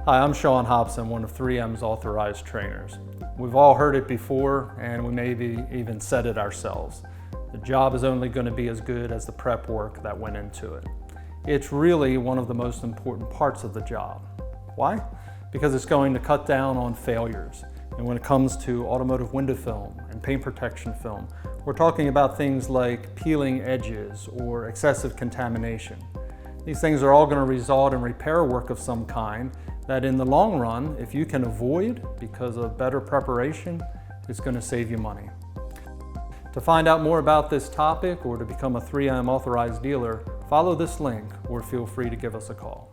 Hi, I'm Shawn Hobson, one of 3M's authorized trainers. We've all heard it before, and we maybe even said it ourselves. The job is only going to be as good as the prep work that went into it. It's really one of the most important parts of the job. Why? Because it's going to cut down on failures. And when it comes to automotive window film and paint protection film, we're talking about things like peeling edges or excessive contamination. These things are all going to result in repair work of some kind that in the long run, if you can avoid because of better preparation, it's going to save you money. To find out more about this topic or to become a 3M authorized dealer, follow this link or feel free to give us a call.